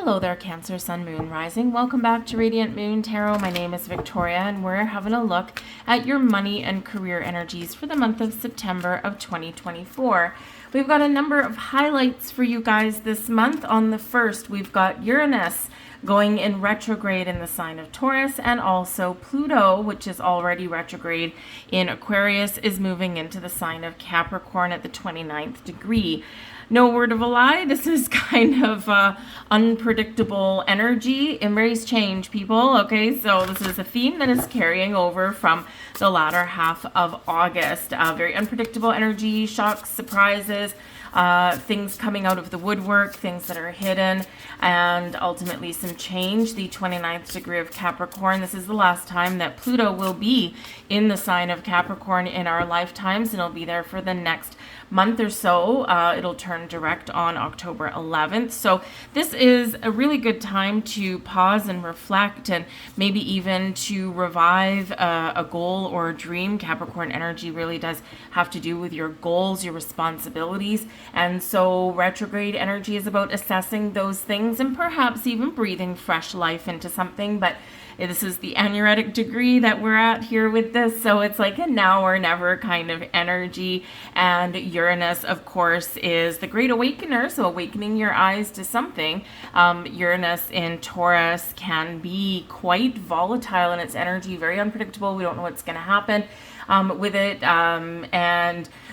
Hello there, Cancer, Sun, Moon, Rising. Welcome back to Radiant Moon Tarot. My name is Victoria, and we're having a look at your money and career energies for the month of September of 2024. We've got a number of highlights for you guys this month. On the 1st, we've got Uranus going in retrograde in the sign of Taurus, and also Pluto, which is already retrograde in Aquarius, is moving into the sign of Capricorn at the 29th degree. No word of a lie, this is kind of unpredictable energy. Embrace change, people. Okay, so this is a theme that is carrying over from the latter half of August. Very unpredictable energy, shocks, surprises, things coming out of the woodwork, things that are hidden, and ultimately some change. The 29th degree of Capricorn, this is the last time that Pluto will be in the sign of Capricorn in our lifetimes, and it'll be there for the next month or so. It'll turn direct on October 11th. So this is a really good time to pause and reflect, and maybe even to revive a goal or a dream. Capricorn energy really does have to do with your goals, your responsibilities. And so retrograde energy is about assessing those things and perhaps even breathing fresh life into something. But this is the aneretic degree that we're at here with this. So it's like a now or never kind of energy. And Uranus, of course, is the great awakener. So awakening your eyes to something. Uranus in Taurus can be quite volatile in its energy, very unpredictable. We don't know what's going to happen with it.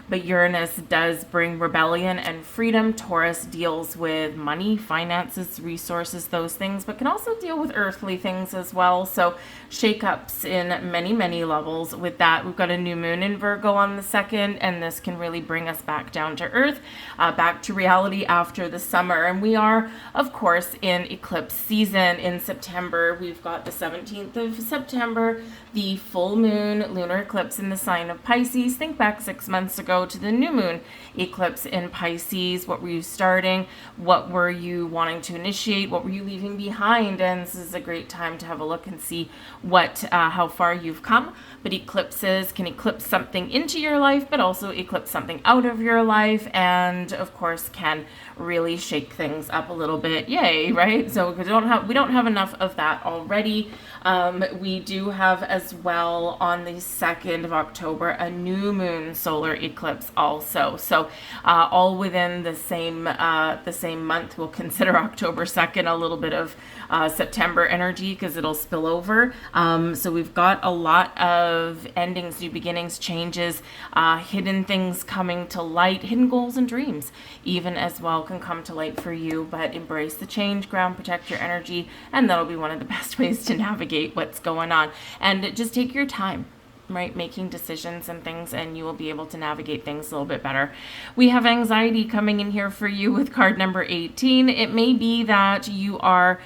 But Uranus does bring rebellion and freedom. Taurus deals with money, finances, resources, those things, but can also deal with earthly things as well. So shakeups in many, many levels with that. We've got a new moon in Virgo on the 2nd, and this can really bring us back down to earth, back to reality after the summer. And we are, of course, in eclipse season in September. We've got the 17th of September, the full moon lunar eclipse in the sign of Pisces. Think back 6 months ago to the new moon eclipse in Pisces. What were you starting? What were you wanting to initiate? What were you leaving behind? And this is a great time to have a look and see how far you've come. But eclipses can eclipse something into your life, but also eclipse something out of your life, and of course can really shake things up a little bit. Yay, right? So we don't have enough of that already. We do have as well on the 2nd of October a new moon solar eclipse also. So all within the same month. We'll consider October 2nd a little bit of September energy because it'll spill over. So we've got a lot of endings, new beginnings, changes, hidden things coming to light, hidden goals and dreams even as well can come to light for you. But embrace the change, ground protect your energy, and that'll be one of the best ways to navigate what's going on. And just take your time, right, making decisions and things, and you will be able to navigate things a little bit better. We have anxiety coming in here for you with card number 18. It may be that you are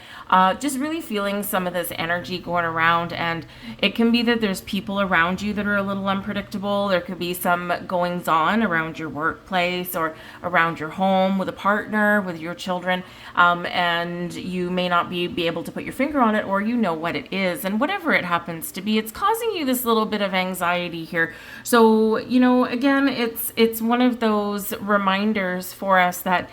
just really feeling some of this energy going around, and it can be that there's people around you that are a little unpredictable. There could be some goings on around your workplace or around your home with a partner, with your children, and you may not be able to put your finger on it, or you know what it is. And whatever it happens to be, it's causing you this little bit of anxiety here. So, again, it's one of those reminders for us that,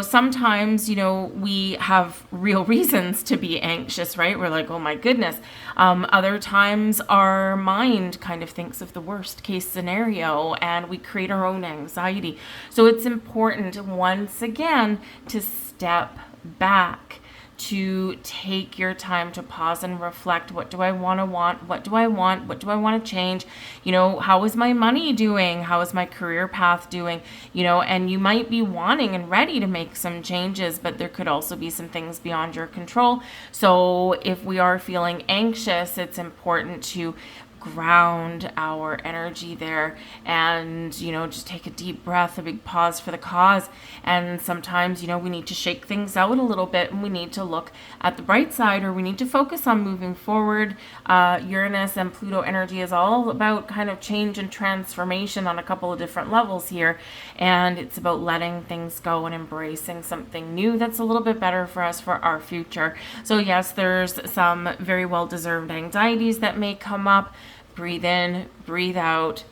sometimes, we have real reasons to be anxious, right? We're like, oh my goodness. Other times our mind kind of thinks of the worst case scenario and we create our own anxiety. So it's important, once again, to step back, to take your time to pause and reflect. What do I want? What do I want? What do I want to change? How is my money doing? How is my career path doing? And you might be wanting and ready to make some changes, but there could also be some things beyond your control. So if we are feeling anxious, it's important to ground our energy there and, just take a deep breath, a big pause for the cause. And sometimes, we need to shake things out a little bit, and we need to look at the bright side, or we need to focus on moving forward. Uranus and Pluto energy is all about kind of change and transformation on a couple of different levels here. And it's about letting things go and embracing something new that's a little bit better for us for our future. So yes, there's some very well-deserved anxieties that may come up. Breathe in, breathe out,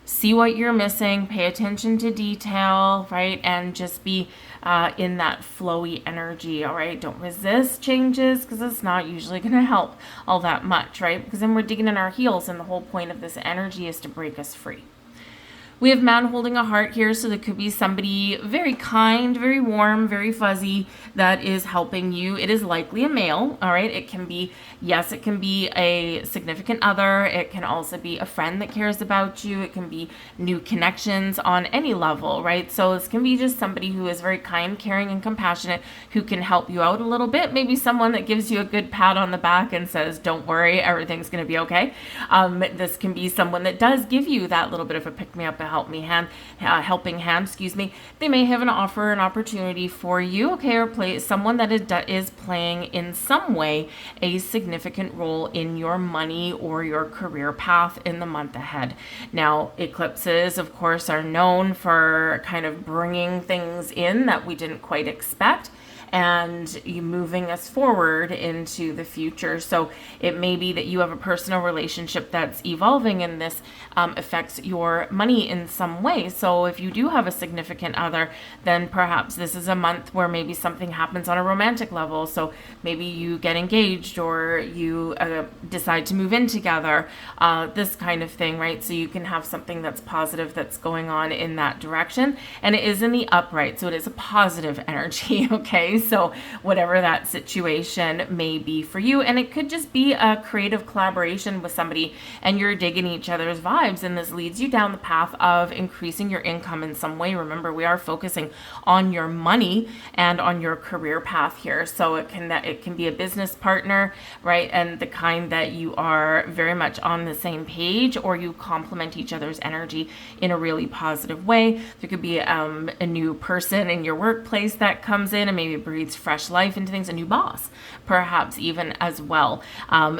see what you're missing, pay attention to detail, right? And just be in that flowy energy, all right? Don't resist changes because it's not usually going to help all that much, right? Because then we're digging in our heels, and the whole point of this energy is to break us free. We have man holding a heart here, so there could be somebody very kind, very warm, very fuzzy that is helping you. It is likely a male, all right? It can be, yes, it can be a significant other. It can also be a friend that cares about you. It can be new connections on any level, right? So this can be just somebody who is very kind, caring, and compassionate, who can help you out a little bit. Maybe someone that gives you a good pat on the back and says, don't worry, everything's going to be okay. This can be someone that does give you that little bit of a pick-me-up, a helping hand, excuse me. They may have an offer, an opportunity for you, okay, or someone that is playing in some way a significant role in your money or your career path in the month ahead. Now, eclipses, of course, are known for kind of bringing things in that we didn't quite expect, and you moving us forward into the future. So it may be that you have a personal relationship that's evolving, and this affects your money in some way. So if you do have a significant other, then perhaps this is a month where maybe something happens on a romantic level. So maybe you get engaged, or you decide to move in together, this kind of thing, right? So you can have something that's positive that's going on in that direction. And it is in the upright, so it is a positive energy, okay? So whatever that situation may be for you, and it could just be a creative collaboration with somebody, and you're digging each other's vibes, and this leads you down the path of increasing your income in some way. Remember, we are focusing on your money and on your career path here. So it can be a business partner, right? And the kind that you are very much on the same page, or you complement each other's energy in a really positive way. There could be a new person in your workplace that comes in and maybe breathes fresh life into things, a new boss, perhaps even as well.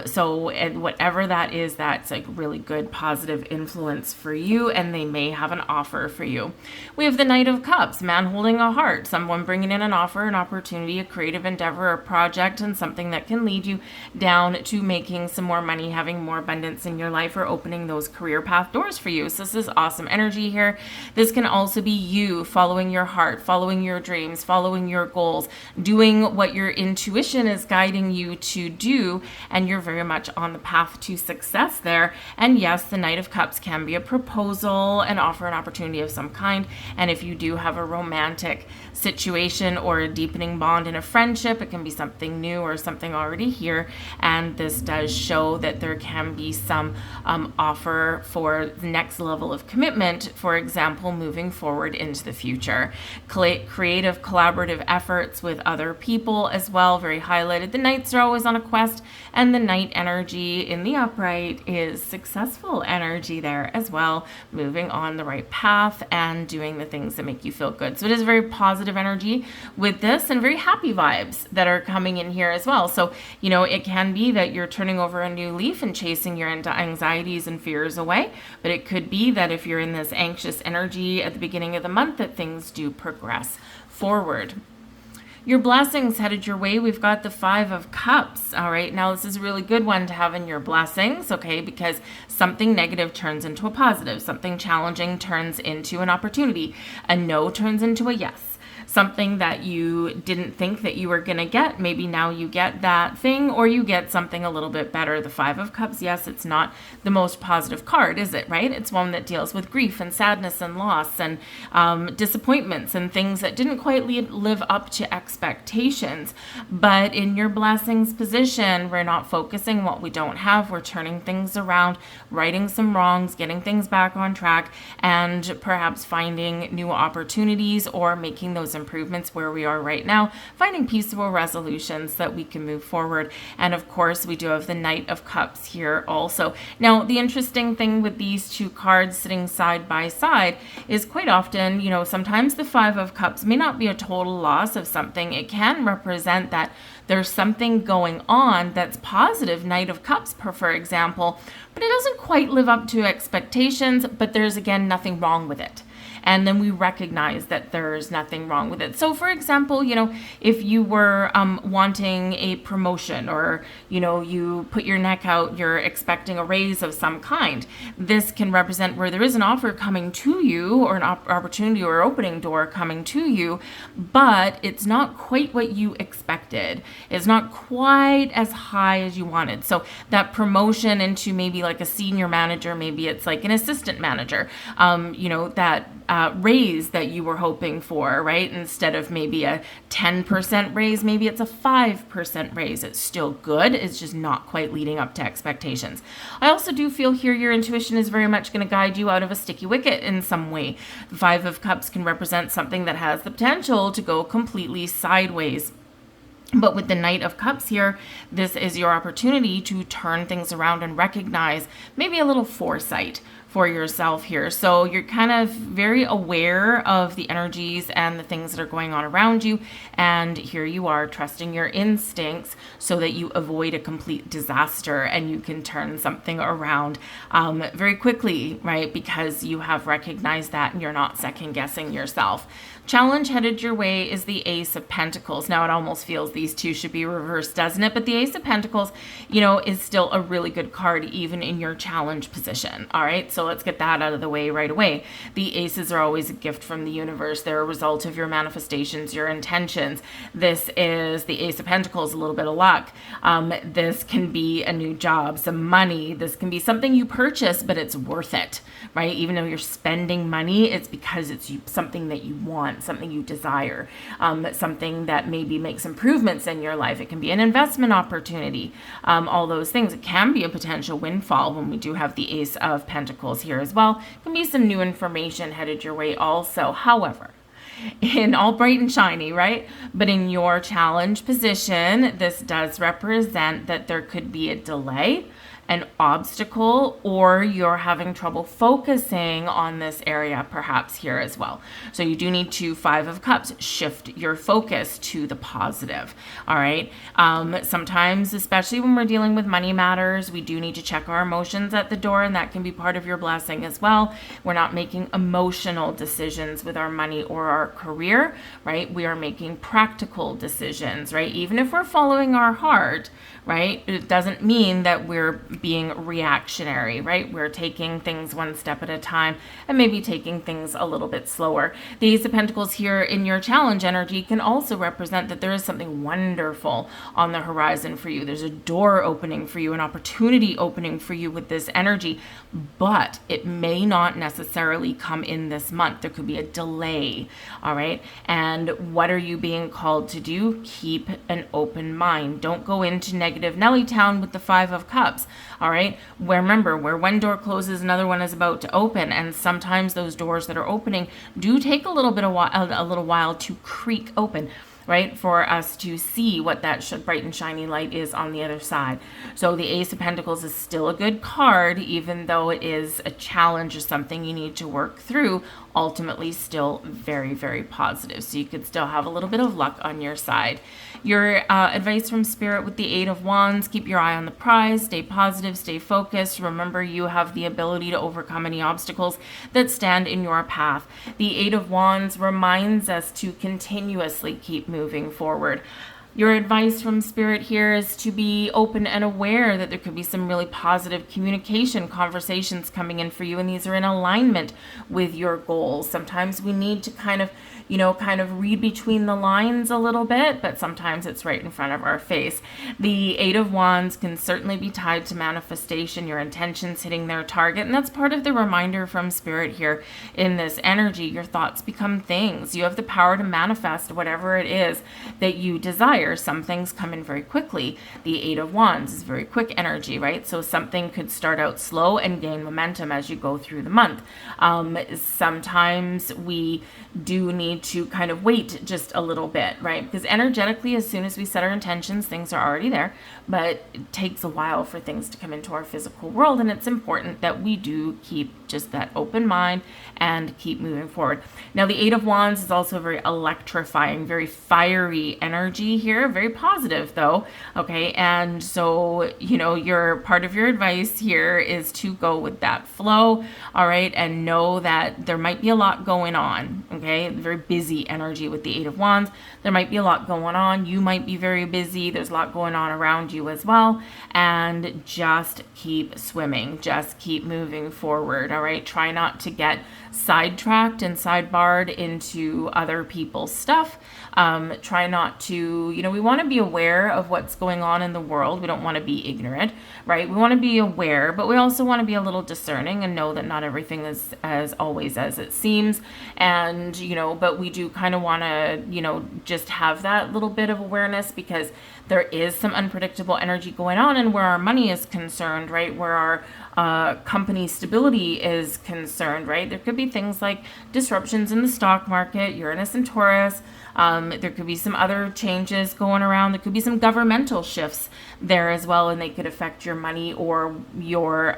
So and whatever that is, that's like really good positive influence for you, and they may have an offer for you. We have the Knight of Cups, man holding a heart, someone bringing in an offer, an opportunity, a creative endeavor, a project, and something that can lead you down to making some more money, having more abundance in your life, or opening those career path doors for you. So this is awesome energy here. This can also be you following your heart, following your dreams, following your goals, doing what your intuition is guiding you to do, and you're very much on the path to success there. And yes, the Knight of Cups can be a proposal, an offer, an opportunity of some kind. And if you do have a romantic situation or a deepening bond in a friendship, it can be something new or something already here. And this does show that there can be some offer for the next level of commitment, for example, moving forward into the future. Creative collaborative efforts with other people as well, very highlighted. The Knights are always on a quest, and the Knight energy in the upright is successful energy there as well, moving on the right path and doing the things that make you feel good. So it is very positive energy with this, and very happy vibes that are coming in here as well. So, you know, it can be that you're turning over a new leaf and chasing your anxieties and fears away, but it could be that if you're in this anxious energy at the beginning of the month, that things do progress forward. Your blessings headed your way. We've got the Five of Cups. All right. Now, this is a really good one to have in your blessings, okay, because something negative turns into a positive. Something challenging turns into an opportunity. A no turns into a yes. Something that you didn't think that you were going to get, maybe now you get that thing, or you get something a little bit better. The Five of Cups, yes, it's not the most positive card, is it, right? It's one that deals with grief and sadness and loss and disappointments and things that didn't quite live up to expectations. But in your blessings position, we're not focusing what we don't have. We're turning things around, righting some wrongs, getting things back on track, and perhaps finding new opportunities or making those improvements where we are right now, finding peaceful resolutions that we can move forward. And of course, we do have the Knight of Cups here also. Now, the interesting thing with these two cards sitting side by side is quite often, you know, sometimes the Five of Cups may not be a total loss of something. It can represent that there's something going on that's positive, Knight of Cups, for example, but it doesn't quite live up to expectations, but there's, again, nothing wrong with it. and then we recognize that there's nothing wrong with it. So for example, if you were wanting a promotion, or you put your neck out, you're expecting a raise of some kind, this can represent where there is an offer coming to you, or an opportunity or opening door coming to you, but it's not quite what you expected. It's not quite as high as you wanted. So that promotion into maybe like a senior manager, maybe it's like an assistant manager, that raise that you were hoping for, right? Instead of maybe a 10% raise, maybe it's a 5% raise. It's still good. It's just not quite leading up to expectations. I also do feel here your intuition is very much going to guide you out of a sticky wicket in some way. The Five of Cups can represent something that has the potential to go completely sideways. But with the Knight of Cups here, this is your opportunity to turn things around and recognize maybe a little foresight for yourself here. So you're kind of very aware of the energies and the things that are going on around you. And here you are trusting your instincts so that you avoid a complete disaster and you can turn something around very quickly, right? Because you have recognized that and you're not second guessing yourself. Challenge headed your way is the Ace of Pentacles. Now it almost feels these two should be reversed, doesn't it? But the Ace of Pentacles, is still a really good card even in your challenge position. All right, so let's get that out of the way right away. The aces are always a gift from the universe. They're a result of your manifestations, your intentions. This is the Ace of Pentacles, a little bit of luck. This can be a new job, some money. This can be something you purchase, but it's worth it, right? Even though you're spending money, it's because it's something that you want, something you desire, something that maybe makes improvements in your life. It can be an investment opportunity, all those things. It can be a potential windfall when we do have the Ace of Pentacles here as well. It can be some new information headed your way also. However, in all bright and shiny, right? But in your challenge position, this does represent that there could be a delay, an obstacle, or you're having trouble focusing on this area perhaps here as well. So you do need to, Five of Cups, shift your focus to the positive. All right. Sometimes, especially when we're dealing with money matters, we do need to check our emotions at the door, and that can be part of your blessing as well. We're not making emotional decisions with our money or our career, right? We are making practical decisions, right? Even if we're following our heart, right? It doesn't mean that we're being reactionary, right? We're taking things one step at a time and maybe taking things a little bit slower. The Ace of Pentacles here in your challenge energy can also represent that there is something wonderful on the horizon for you. There's a door opening for you, an opportunity opening for you with this energy, but it may not necessarily come in this month. There could be a delay, all right? And what are you being called to do? Keep an open mind. Don't go into negative Nelly town with the Five of Cups. All right. Remember, where one door closes, another one is about to open. And sometimes those doors that are opening do take a little while to creak open, right? For us to see what that bright and shiny light is on the other side. So the Ace of Pentacles is still a good card, even though it is a challenge or something you need to work through. Ultimately still very, very positive. So you could still have a little bit of luck on your side. Your advice from Spirit with the Eight of Wands: keep your eye on the prize, stay positive, stay focused. Remember, you have the ability to overcome any obstacles that stand in your path. The Eight of Wands reminds us to continuously keep moving forward. Your advice from Spirit here is to be open and aware that there could be some really positive communication conversations coming in for you, and these are in alignment with your goals. Sometimes we need to kind of read between the lines a little bit, but sometimes it's right in front of our face. The Eight of Wands can certainly be tied to manifestation, your intentions hitting their target, and that's part of the reminder from Spirit here in this energy. Your thoughts become things. You have the power to manifest whatever it is that you desire. Some things come in very quickly. The Eight of Wands is very quick energy, right? So something could start out slow and gain momentum as you go through the month. Sometimes we do need to kind of wait just a little bit, right? Because energetically, as soon as we set our intentions, things are already there, but it takes a while for things to come into our physical world, and it's important that we do keep just that open mind and keep moving forward. Now, the Eight of Wands is also very electrifying, very fiery energy here. here, very positive though. Okay. And so, your part of your advice here is to go with that flow. All right. And know that there might be a lot going on. Okay. Very busy energy with the Eight of Wands. There might be a lot going on. You might be very busy. There's a lot going on around you as well. And just keep swimming. Just keep moving forward. All right. Try not to get sidetracked and sidebarred into other people's stuff. Try not to, we want to be aware of what's going on in the world. We don't want to be ignorant, right? We want to be aware, but we also want to be a little discerning and know that not everything is as always as it seems. And, but we do kind of want to, just have that little bit of awareness, because there is some unpredictable energy going on, and where our money is concerned, right? Where our company stability is concerned, right? There could be things like disruptions in the stock market, Uranus and Taurus. There could be some other changes going around. There could be some governmental shifts there as well, and they could affect your money or your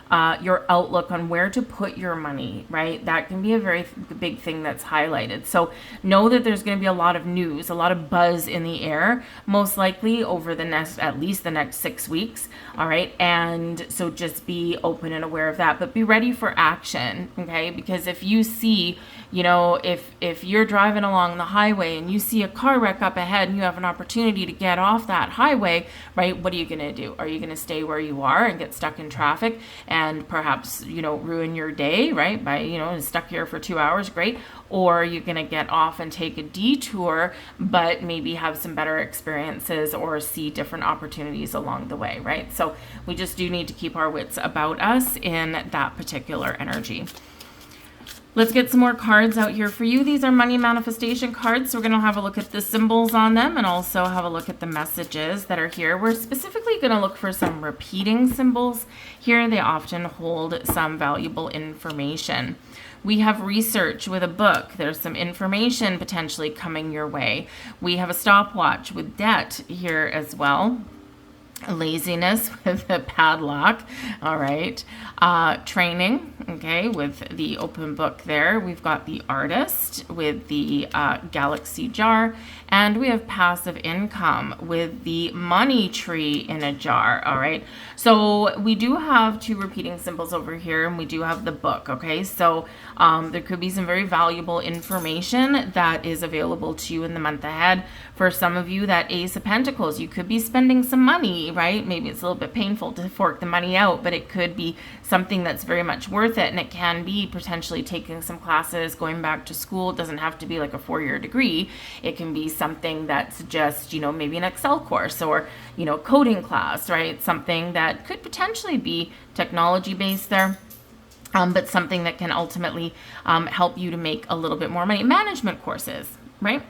outlook on where to put your money, right? That can be a very big thing that's highlighted. So know that there's going to be a lot of news, a lot of buzz in the air, most likely over at least the next 6 weeks. All right. And so just be open and aware of that, but be ready for action. Okay. Because if you see, if you're driving along the highway and you see a car wreck up ahead and you have an opportunity to get off that highway, right? What are you going to do? Are you going to stay where you are and get stuck in traffic and perhaps, ruin your day, right? By, stuck here for 2 hours, great. Or you're going to get off and take a detour, but maybe have some better experiences or see different opportunities along the way, right? So we just do need to keep our wits about us in that particular energy. Let's get some more cards out here for you. These are money manifestation cards. So we're going to have a look at the symbols on them and also have a look at the messages that are here. We're specifically going to look for some repeating symbols here. They often hold some valuable information. We have research with a book. There's some information potentially coming your way. We have a stopwatch with debt here as well. Laziness with the padlock. All right. Training, okay, with the open book there. We've got the artist with the galaxy jar, and we have passive income with the money tree in a jar. All right. So we do have two repeating symbols over here, and we do have the book. Okay. So there could be some very valuable information that is available to you in the month ahead. For some of you, that Ace of Pentacles, you could be spending some money, right? Maybe it's a little bit painful to fork the money out, but it could be something that's very much worth it. And it can be potentially taking some classes, going back to school. It doesn't have to be like a 4-year degree. It can be something that's just, maybe an Excel course or, coding class, right? Something that could potentially be technology based there. But something that can ultimately help you to make a little bit more money. Management courses, right?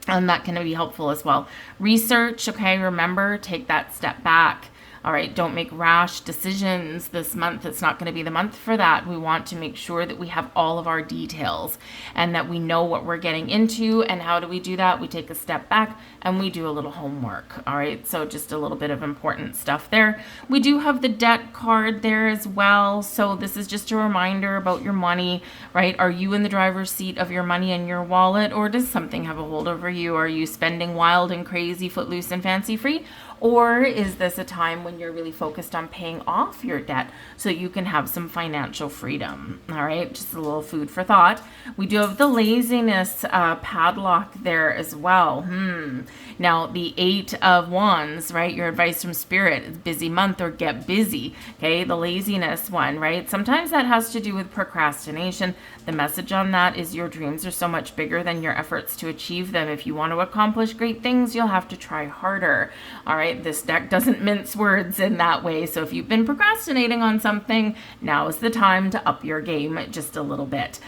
And that can be helpful as well. Research, okay, remember, take that step back. All right, don't make rash decisions this month. It's not going to be the month for that. We want to make sure that we have all of our details and that we know what we're getting into. And how do we do that? We take a step back and we do a little homework. All right, so just a little bit of important stuff there. We do have the debt card there as well. So this is just a reminder about your money, right? Are you in the driver's seat of your money and your wallet, or does something have a hold over you? Are you spending wild and crazy, footloose and fancy free? Or is this a time when you're really focused on paying off your debt so you can have some financial freedom? All right, just a little food for thought. We do have the laziness padlock there as well. Now, the 8 of Wands, right? Your advice from Spirit is busy month or get busy. Okay, the laziness one, right? Sometimes that has to do with procrastination. The message on that is your dreams are so much bigger than your efforts to achieve them. If you want to accomplish great things, you'll have to try harder. All right. This deck doesn't mince words in that way. So if you've been procrastinating on something, now is the time to up your game just a little bit.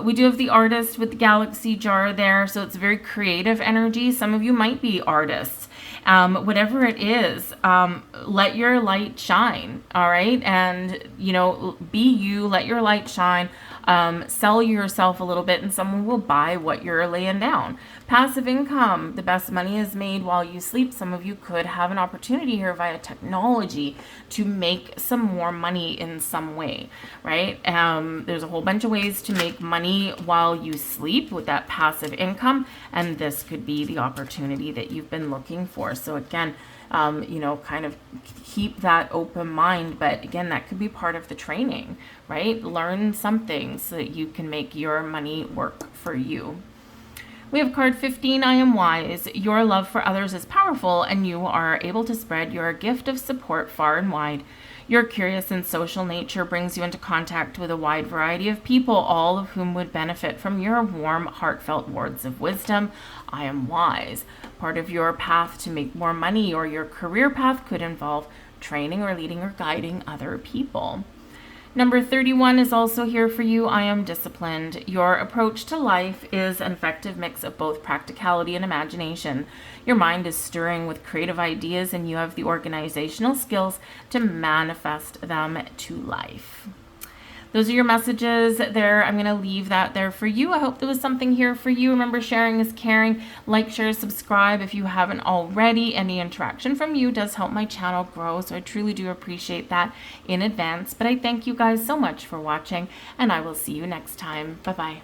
We do have the artist with the galaxy jar there. So it's very creative energy. Some of you might be artists. Whatever it is, let your light shine. All right. And, be you, let your light shine. Sell yourself a little bit and someone will buy what you're laying down. Passive income, the best money is made while you sleep. Some of you could have an opportunity here via technology to make some more money in some way, right? There's a whole bunch of ways to make money while you sleep with that passive income, and this could be the opportunity that you've been looking for. So again, kind of keep that open mind. But again, that could be part of the training, right? Learn something so that you can make your money work for you. We have card 15, I am wise. Your love for others is powerful and you are able to spread your gift of support far and wide. Your curious and social nature brings you into contact with a wide variety of people, all of whom would benefit from your warm, heartfelt words of wisdom. I am wise. Part of your path to make more money or your career path could involve training or leading or guiding other people. Number 31 is also here for you. I am disciplined. Your approach to life is an effective mix of both practicality and imagination. Your mind is stirring with creative ideas and you have the organizational skills to manifest them to life. Those are your messages there. I'm going to leave that there for you. I hope there was something here for you. Remember, sharing is caring. Like, share, subscribe if you haven't already. Any interaction from you does help my channel grow, so I truly do appreciate that in advance. But I thank you guys so much for watching, and I will see you next time. Bye-bye.